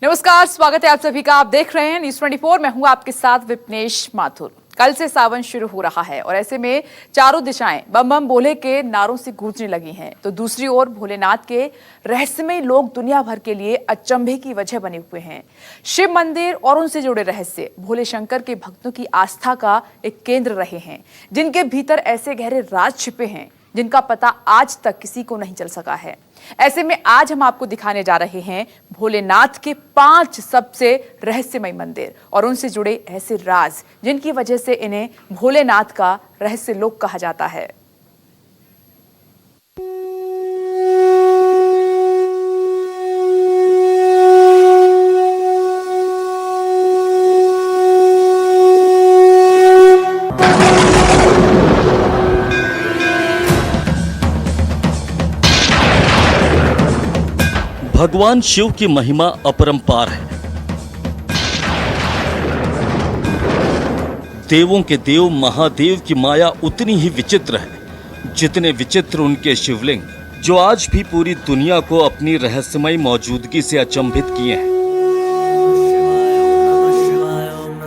नमस्कार, स्वागत है आप सभी का। आप देख रहे हैं न्यूज़ 24। मैं हूं आपके साथ विपनेश माथुर। कल से सावन शुरू हो रहा है और ऐसे में चारों दिशाएं बम बम बोले के नारों से गूंजने लगी हैं, तो दूसरी ओर भोलेनाथ के रहस्यमय लोग दुनिया भर के लिए अचंभे की वजह बने हुए हैं। शिव मंदिर और उनसे जुड़े रहस्य भोले शंकर के भक्तों की आस्था का एक केंद्र रहे हैं, जिनके भीतर ऐसे गहरे राज छिपे हैं जिनका पता आज तक किसी को नहीं चल सका है। ऐसे में आज हम आपको दिखाने जा रहे हैं भोलेनाथ के 5 सबसे रहस्यमय मंदिर और उनसे जुड़े ऐसे राज जिनकी वजह से इन्हें भोलेनाथ का रहस्य लोक कहा जाता है। भगवान शिव की महिमा अपरंपार है। देवों के देव महादेव की माया उतनी ही विचित्र है जितने विचित्र उनके शिवलिंग, जो आज भी पूरी दुनिया को अपनी रहस्यमय मौजूदगी से अचंभित किए हैं।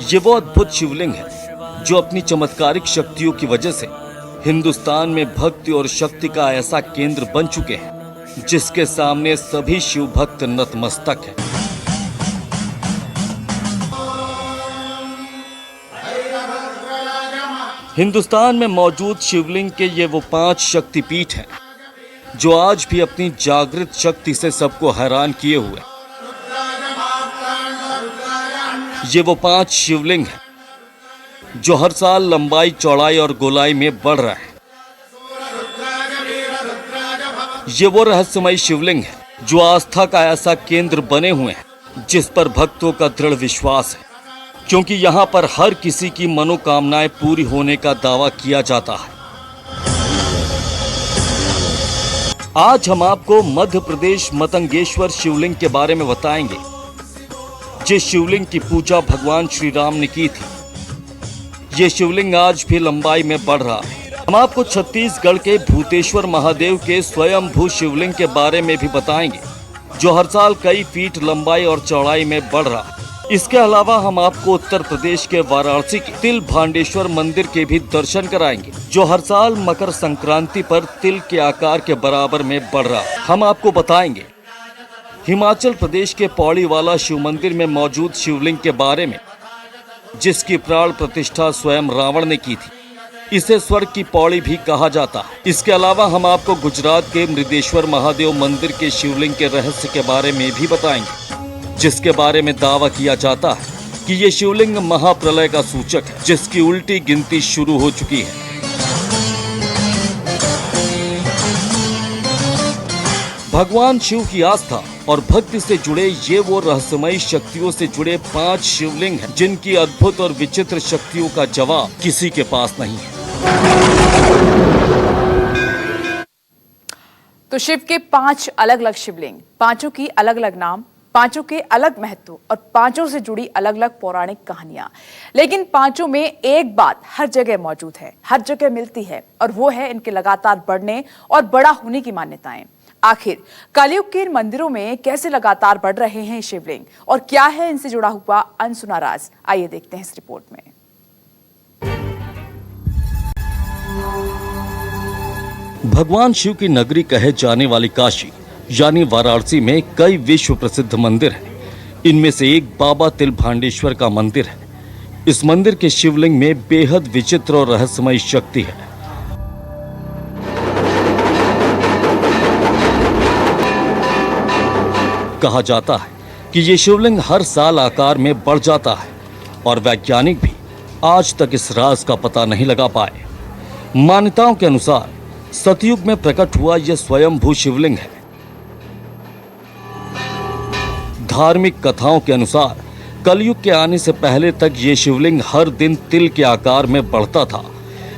ये वो अद्भुत शिवलिंग है जो अपनी चमत्कारिक शक्तियों की वजह से हिंदुस्तान में भक्ति और शक्ति का ऐसा केंद्र बन चुके हैं जिसके सामने सभी शिव भक्त नतमस्तक हैं। हिंदुस्तान में मौजूद शिवलिंग के ये वो 5 शक्तिपीठ हैं जो आज भी अपनी जागृत शक्ति से सबको हैरान किए हुए। ये वो 5 शिवलिंग हैं जो हर साल लंबाई, चौड़ाई और गोलाई में बढ़ रहे हैं। ये वो रहस्यमय शिवलिंग है जो आस्था का ऐसा केंद्र बने हुए हैं जिस पर भक्तों का दृढ़ विश्वास है, क्योंकि यहाँ पर हर किसी की मनोकामनाएं पूरी होने का दावा किया जाता है। आज हम आपको मध्य प्रदेश मतंगेश्वर शिवलिंग के बारे में बताएंगे, जिस शिवलिंग की पूजा भगवान श्री राम ने की थी। ये शिवलिंग आज भी लंबाई में बढ़ रहा है। हम आपको छत्तीसगढ़ के भूतेश्वर महादेव के स्वयंभू शिवलिंग के बारे में भी बताएंगे, जो हर साल कई फीट लंबाई और चौड़ाई में बढ़ रहा है। इसके अलावा हम आपको उत्तर प्रदेश के वाराणसी के तिल भांडेश्वर मंदिर के भी दर्शन कराएंगे, जो हर साल मकर संक्रांति पर तिल के आकार के बराबर में बढ़ रहा है। हम आपको बताएंगे हिमाचल प्रदेश के पौड़ी वाला शिव मंदिर में मौजूद शिवलिंग के बारे में, जिसकी प्राण प्रतिष्ठा स्वयं रावण ने की थी। इसे स्वर्ग की पौड़ी भी कहा जाता है। इसके अलावा हम आपको गुजरात के मृदेश्वर महादेव मंदिर के शिवलिंग के रहस्य के बारे में भी बताएंगे, जिसके बारे में दावा किया जाता है कि ये शिवलिंग महाप्रलय का सूचक है, जिसकी उल्टी गिनती शुरू हो चुकी है। भगवान शिव की आस्था और भक्ति से जुड़े ये वो रहस्यमय शक्तियों से जुड़े 5 शिवलिंग हैं, जिनकी अद्भुत और विचित्र शक्तियों का जवाब किसी के पास नहीं है। तो शिव के 5 अलग अलग शिवलिंग, 5 की अलग अलग नाम, 5 के अलग महत्व और 5 से जुड़ी अलग अलग पौराणिक कहानियां। लेकिन 5 में एक बात हर जगह मौजूद है, हर जगह मिलती है, और वो है इनके लगातार बढ़ने और बड़ा होने की मान्यताएं। आखिर कलयुग के इन मंदिरों में कैसे लगातार बढ़ रहे हैं शिवलिंग और क्या है इनसे जुड़ा हुआ अनसुना राज? आइए देखते हैं इस रिपोर्ट में। भगवान शिव की नगरी कहे जाने वाली काशी यानी वाराणसी में कई विश्व प्रसिद्ध मंदिर हैं। इनमें से एक बाबा तिल भांडेश्वर का मंदिर है। इस मंदिर के शिवलिंग में बेहद विचित्र और रहस्यमय शक्ति है। कहा जाता है कि ये शिवलिंग हर साल आकार में बढ़ जाता है और वैज्ञानिक भी आज तक इस राज का पता नहीं लगा पाए। मान्यताओं के अनुसार सतयुग में प्रकट हुआ यह स्वयंभू शिवलिंग है। धार्मिक कथाओं के अनुसार कलयुग के आने से पहले तक ये शिवलिंग हर दिन तिल के आकार में बढ़ता था,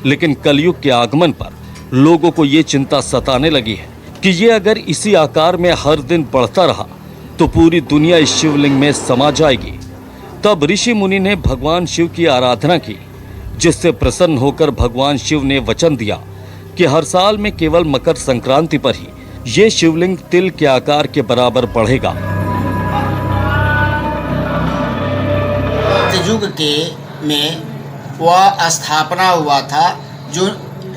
लेकिन कलयुग के आगमन पर लोगों को ये चिंता सताने लगी है कि ये अगर इसी आकार में हर दिन बढ़ता रहा तो पूरी दुनिया इस शिवलिंग में समा जाएगी। तब ऋषि मुनि ने भगवान शिव की आराधना की, जिससे प्रसन्न होकर भगवान शिव ने वचन दिया कि हर साल में केवल मकर संक्रांति पर ही ये शिवलिंग तिल के आकार के बराबर बढ़ेगा। कलयुग के में वह स्थापना हुआ था, जो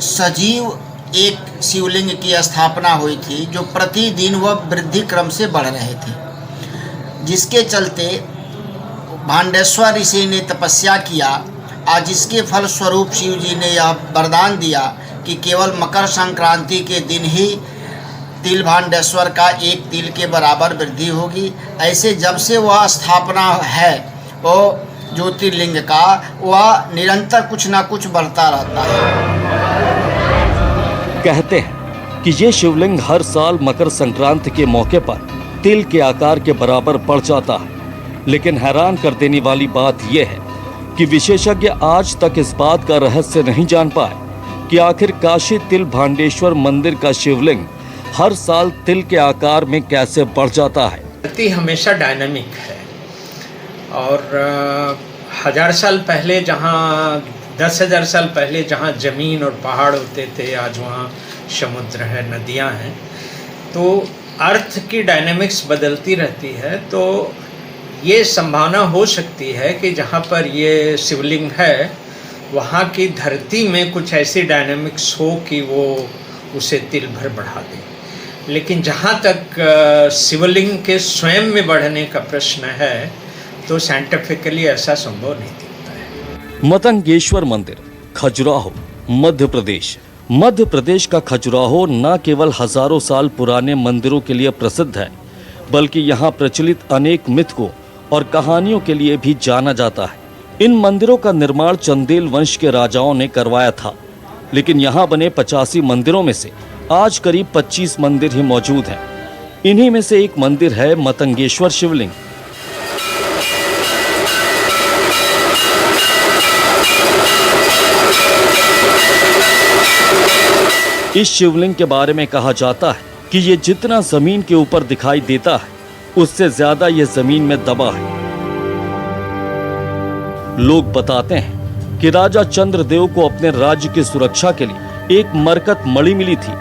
सजीव एक शिवलिंग की स्थापना हुई थी, जो प्रतिदिन वह वृद्धि क्रम से बढ़ रहे थे, जिसके चलते भांडेश्वर ऋषि ने तपस्या किया और जिसके फलस्वरूप शिव जी ने यह वरदान दिया कि केवल मकर संक्रांति के दिन ही तिल भांडेश्वर का एक तिल के बराबर वृद्धि होगी। ऐसे जब से वह स्थापना है वो ज्योतिर्लिंग का, वह निरंतर कुछ ना कुछ बढ़ता रहता है। कहते हैं कि ये शिवलिंग हर साल मकर संक्रांति के मौके पर तिल के आकार के बराबर बढ़ जाता है, लेकिन हैरान कर देने वाली बात यह है कि विशेषज्ञ आज तक इस बात का रहस्य नहीं जान पाए कि आखिर काशी तिल भांडेश्वर मंदिर का शिवलिंग हर साल तिल के आकार में कैसे बढ़ जाता है। धरती हमेशा डायनामिक है और 1000 साल पहले जहाँ 10,000 साल पहले जहाँ ज़मीन और पहाड़ होते थे, आज वहाँ समुद्र है, नदियाँ हैं। तो अर्थ की डायनामिक्स बदलती रहती है, तो ये संभावना हो सकती है कि जहाँ पर ये शिवलिंग है वहाँ की धरती में कुछ ऐसी डायनामिक्स हो कि वो उसे तिल भर बढ़ा दे। लेकिन जहाँ तक शिवलिंग के स्वयं में बढ़ने का प्रश्न है तो साइंटिफिकली ऐसा संभव नहीं दिखता है। मतंगेश्वर मंदिर, खजुराहो, मध्य प्रदेश। मध्य प्रदेश का खजुराहो न केवल हजारों साल पुराने मंदिरों के लिए प्रसिद्ध है, बल्कि यहाँ प्रचलित अनेक मिथ को और कहानियों के लिए भी जाना जाता है। इन मंदिरों का निर्माण चंदेल वंश के राजाओं ने करवाया था, लेकिन यहाँ बने 85 मंदिरों में से आज करीब 25 मंदिर ही मौजूद हैं। इन्हीं में से एक मंदिर है मतंगेश्वर शिवलिंग। इस शिवलिंग के बारे में कहा जाता है कि ये जितना जमीन के ऊपर दिखाई देता है, उससे ज्यादा ये जमीन में दबा है। लोग बताते हैं कि राजा चंद्रदेव को अपने राज्य की सुरक्षा के लिए एक मरकत मणि मिली थी,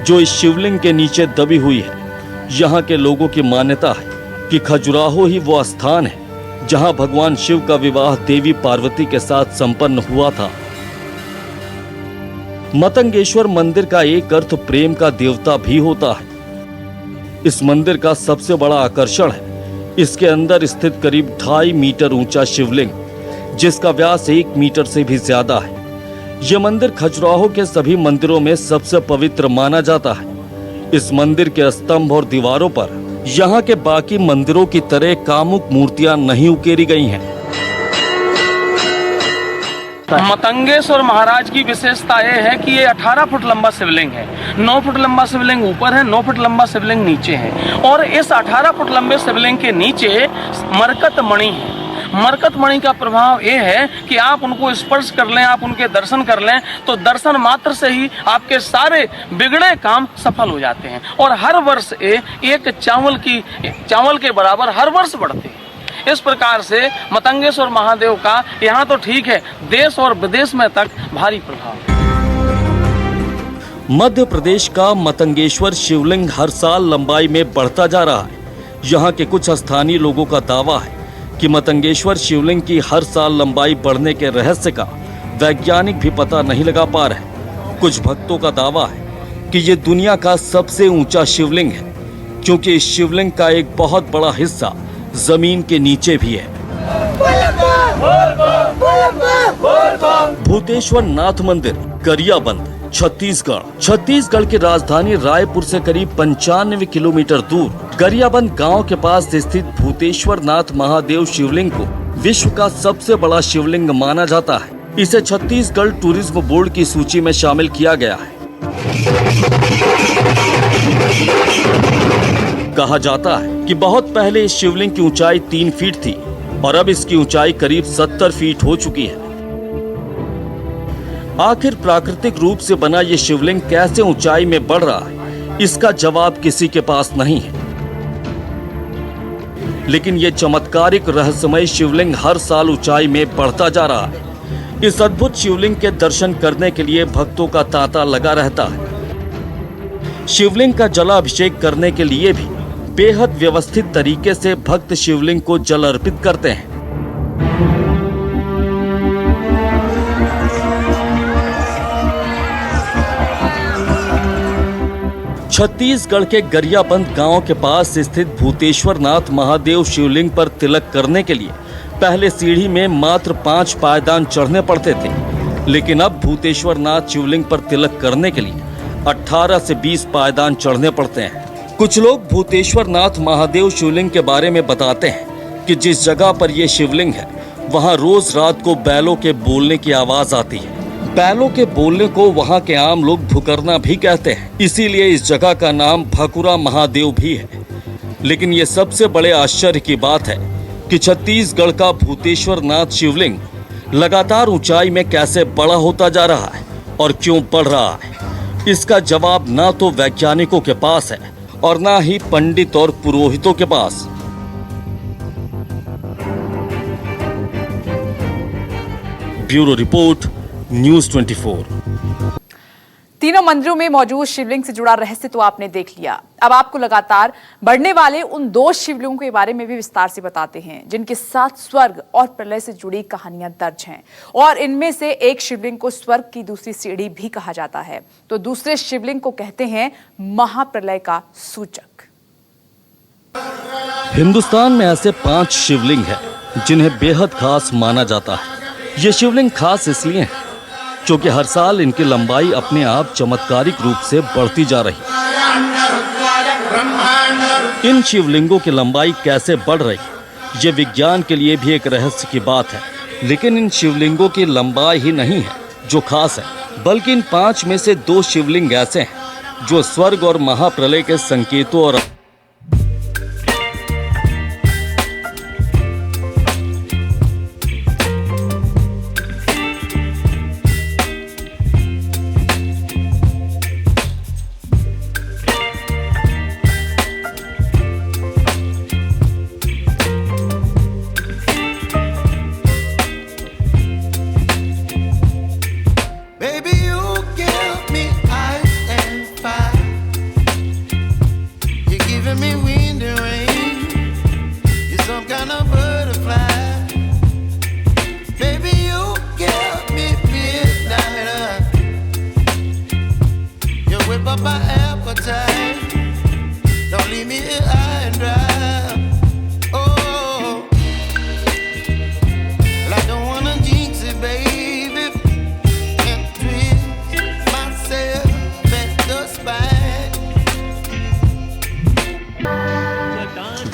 जो इस शिवलिंग के नीचे दबी हुई है। यहाँ के लोगों की मान्यता है कि खजुराहो ही वो स्थान है जहाँ भगवान शिव का विवाह देवी पार्वती के साथ संपन्न हुआ था। मतंगेश्वर मंदिर का एक अर्थ प्रेम का देवता भी होता है। इस मंदिर का सबसे बड़ा आकर्षण है इसके अंदर स्थित करीब 2.5 मीटर ऊंचा शिवलिंग, जिसका व्यास 1 मीटर से भी ज्यादा है। यह मंदिर खजुराहो के सभी मंदिरों में सबसे पवित्र माना जाता है। इस मंदिर के स्तंभ और दीवारों पर यहाँ के बाकी मंदिरों की तरह कामुक मूर्तियां नहीं उकेरी गई हैं। मतंगेश्वर महाराज की विशेषता यह है कि ये 18 फुट लंबा शिवलिंग है। 9 फुट लंबा शिवलिंग ऊपर है, 9 फुट लंबा शिवलिंग नीचे है, और इस 18 फुट लंबे शिवलिंग के नीचे मरकत मणि है। मरकत मणि का प्रभाव ये है कि आप उनको स्पर्श कर लें, आप उनके दर्शन कर लें, तो दर्शन मात्र से ही आपके सारे बिगड़े काम सफल हो जाते हैं। और हर वर्ष एक चावल के बराबर हर वर्ष बढ़ते हैं। इस प्रकार से मतंगेश्वर महादेव का यहाँ तो ठीक है, देश और विदेश में तक भारी प्रभाव। मध्य प्रदेश का मतंगेश्वर शिवलिंग हर साल लंबाई में बढ़ता जा रहा है। यहाँ के कुछ स्थानीय लोगों का दावा है कि मतंगेश्वर शिवलिंग की हर साल लंबाई बढ़ने के रहस्य का वैज्ञानिक भी पता नहीं लगा पा रहे। कुछ भक्तों का दावा है कि ये दुनिया का सबसे ऊंचा शिवलिंग है, क्योंकि इस शिवलिंग का एक बहुत बड़ा हिस्सा जमीन के नीचे भी है। भूतेश्वर नाथ मंदिर, गरियाबंद, छत्तीसगढ़ की राजधानी रायपुर से करीब 95 किलोमीटर दूर गरियाबंद गांव के पास स्थित भूतेश्वर नाथ महादेव शिवलिंग को विश्व का सबसे बड़ा शिवलिंग माना जाता है। इसे छत्तीसगढ़ टूरिज्म बोर्ड की सूची में शामिल किया गया है। कहा जाता है कि बहुत पहले इस शिवलिंग की ऊंचाई 3 फीट थी और अब इसकी ऊंचाई करीब 70 फीट हो चुकी है। आखिर प्राकृतिक रूप से बना ये शिवलिंग कैसे ऊंचाई में बढ़ रहा है, इसका जवाब किसी के पास नहीं है। लेकिन ये चमत्कारिक रहस्यमय शिवलिंग हर साल ऊंचाई में बढ़ता जा रहा है। इस अद्भुत शिवलिंग के दर्शन करने के लिए भक्तों का तांता लगा रहता है। शिवलिंग का जलाभिषेक करने के लिए भी बेहद व्यवस्थित तरीके से भक्त शिवलिंग को जल अर्पित करते हैं। छत्तीसगढ़ के गरियाबंद गांव के पास स्थित भूतेश्वर नाथ महादेव शिवलिंग पर तिलक करने के लिए पहले सीढ़ी में मात्र 5 पायदान चढ़ने पड़ते थे, लेकिन अब भूतेश्वर नाथ शिवलिंग पर तिलक करने के लिए 18 से 20 पायदान चढ़ने पड़ते हैं। कुछ लोग भूतेश्वर नाथ महादेव शिवलिंग के बारे में बताते हैं कि जिस जगह पर यह शिवलिंग है वहां रोज रात को बैलों के बोलने की आवाज आती है। बैलों के बोलने को वहां के आम लोग भुकरना भी कहते हैं, इसीलिए इस जगह का नाम भकुरा महादेव भी है। लेकिन ये सबसे बड़े आश्चर्य की बात है कि छत्तीसगढ़ का भूतेश्वर नाथ शिवलिंग लगातार ऊंचाई में कैसे बड़ा होता जा रहा है और क्यों बढ़ रहा है। इसका जवाब ना तो वैज्ञानिकों के पास है और ना ही पंडित और पुरोहितों के पास। Bureau report, news 24। तीनों मंदिरों में मौजूद शिवलिंग से जुड़ा रहस्य तो आपने देख लिया। अब आपको लगातार बढ़ने वाले उन 2 शिवलिंगों के बारे में भी विस्तार से बताते हैं जिनके साथ स्वर्ग और प्रलय से जुड़ी कहानियां दर्ज हैं। और इनमें से एक शिवलिंग को स्वर्ग की दूसरी सीढ़ी भी कहा जाता है, तो दूसरे शिवलिंग को कहते हैं महाप्रलय का सूचक। हिंदुस्तान में ऐसे 5 शिवलिंग हैं जिन्हें बेहद खास माना जाता है। ये शिवलिंग खास इसलिए हैं क्योंकि हर साल इनकी लंबाई अपने आप चमत्कारिक रूप से बढ़ती जा रही है। इन शिवलिंगों की लंबाई कैसे बढ़ रही है ये विज्ञान के लिए भी एक रहस्य की बात है। लेकिन इन शिवलिंगों की लंबाई ही नहीं है जो खास है, बल्कि इन 5 में से 2 शिवलिंग ऐसे हैं जो स्वर्ग और महाप्रलय के संकेतों और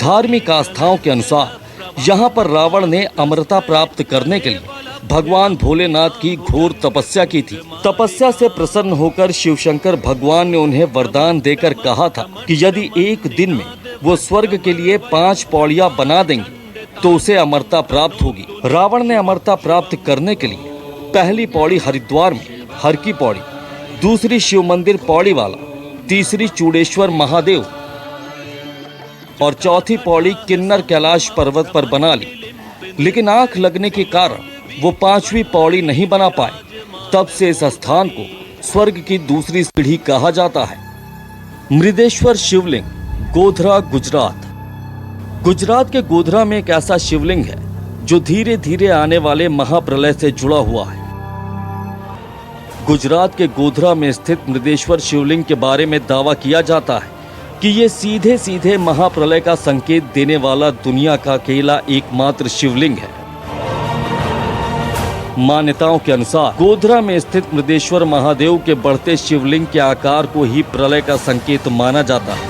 धार्मिक आस्थाओं के अनुसार यहाँ पर रावण ने अमरता प्राप्त करने के लिए भगवान भोलेनाथ की घोर तपस्या की थी। तपस्या से प्रसन्न होकर शिवशंकर भगवान ने उन्हें वरदान देकर कहा था कि यदि एक दिन में वो स्वर्ग के लिए 5 पौड़ियां बना देंगे तो उसे अमरता प्राप्त होगी। रावण ने अमरता प्राप्त करने के लिए पहली पौड़ी हरिद्वार में हर की पौड़ी, दूसरी शिव मंदिर पौड़ी वाला, तीसरी चूड़ेश्वर महादेव और चौथी पौड़ी किन्नर कैलाश पर्वत पर बना ली। लेकिन आंख लगने के कारण वो 5वीं पौड़ी नहीं बना पाए। तब से इस स्थान को स्वर्ग की दूसरी सीढ़ी कहा जाता है। मृदेश्वर शिवलिंग, गोधरा, गुजरात। गुजरात के गोधरा में एक ऐसा शिवलिंग है जो धीरे धीरे आने वाले महाप्रलय से जुड़ा हुआ है। गुजरात के गोधरा में स्थित मृदेश्वर शिवलिंग के बारे में दावा किया जाता है कि ये सीधे सीधे महाप्रलय का संकेत देने वाला दुनिया का अकेला एकमात्र शिवलिंग है। मान्यताओं के अनुसार गोधरा में स्थित मृदेश्वर महादेव के बढ़ते शिवलिंग के आकार को ही प्रलय का संकेत माना जाता है।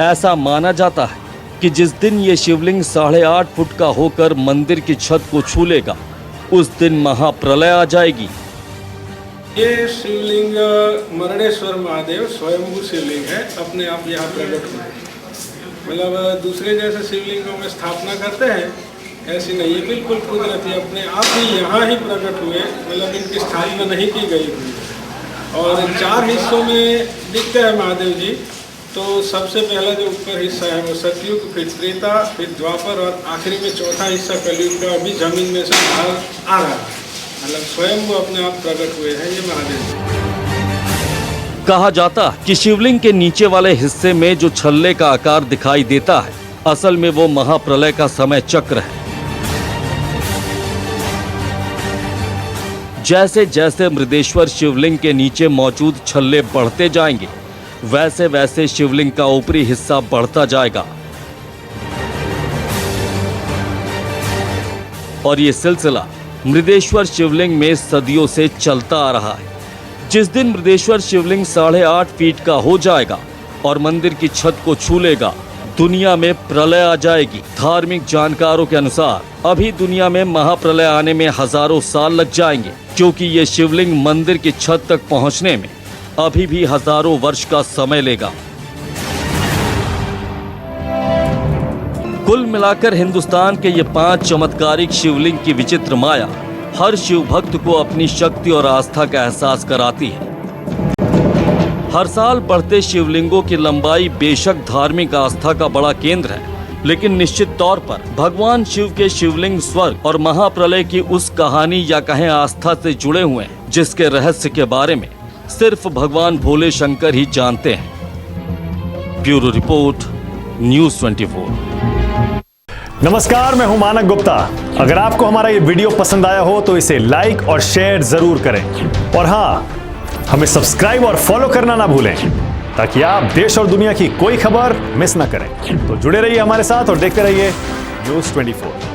ऐसा माना जाता है कि जिस दिन ये शिवलिंग 8.5 फुट का होकर मंदिर की छत को छू लेगा उस दिन महाप्रलय आ जाएगी। ये शिवलिंग मरणेश्वर महादेव स्वयंभू शिवलिंग है, अपने आप यहाँ प्रकट हुए। मतलब दूसरे जैसे शिवलिंगों में स्थापना करते हैं ऐसी नहीं है, बिल्कुल कुदरती अपने आप ही यहाँ ही प्रकट हुए। मतलब इनकी स्थापना नहीं की गई हुई और 4 हिस्सों में दिखते हैं महादेव जी। तो सबसे पहला जो ऊपर हिस्सा है वो सतयुग, फिर त्रेता, फिर द्वापर और आखिरी में चौथा हिस्सा कलयुग का अभी जमीन में से बाहर आ रहा है। मतलब स्वयं वो अपने आप प्रकट हुए हैं ये महादेव। कहा जाता है कि शिवलिंग के नीचे वाले हिस्से में जो छल्ले का आकार दिखाई देता है असल में वो महाप्रलय का समय चक्र है। जैसे जैसे मृदेश्वर शिवलिंग के नीचे मौजूद छल्ले बढ़ते जाएंगे, वैसे वैसे शिवलिंग का ऊपरी हिस्सा बढ़ता जाएगा और ये सिलसिला मृदेश्वर शिवलिंग में सदियों से चलता आ रहा है। जिस दिन मृदेश्वर शिवलिंग 8.5 फीट का हो जाएगा और मंदिर की छत को छू लेगा, दुनिया में प्रलय आ जाएगी। धार्मिक जानकारों के अनुसार अभी दुनिया में महाप्रलय आने में हजारों साल लग जाएंगे, क्योंकि ये शिवलिंग मंदिर की छत तक पहुंचने में अभी भी हजारों वर्ष का समय लेगा। कुल मिलाकर हिंदुस्तान के ये 5 चमत्कारिक शिवलिंग की विचित्र माया हर शिव भक्त को अपनी शक्ति और आस्था का एहसास कराती है। हर साल बढ़ते शिवलिंगों की लंबाई बेशक धार्मिक आस्था का बड़ा केंद्र है, लेकिन निश्चित तौर पर भगवान शिव के शिवलिंग स्वर्ग और महाप्रलय की उस कहानी या कहें आस्था से जुड़े हुए हैं, जिसके रहस्य के बारे में सिर्फ भगवान भोले शंकर ही जानते हैं। Bureau report, news 24। नमस्कार, मैं हूं मानक गुप्ता। अगर आपको हमारा ये वीडियो पसंद आया हो तो इसे लाइक और शेयर जरूर करें और हाँ, हमें सब्सक्राइब और फॉलो करना ना भूलें ताकि आप देश और दुनिया की कोई खबर मिस ना करें। तो जुड़े रहिए हमारे साथ और देखते रहिए न्यूज़ 24।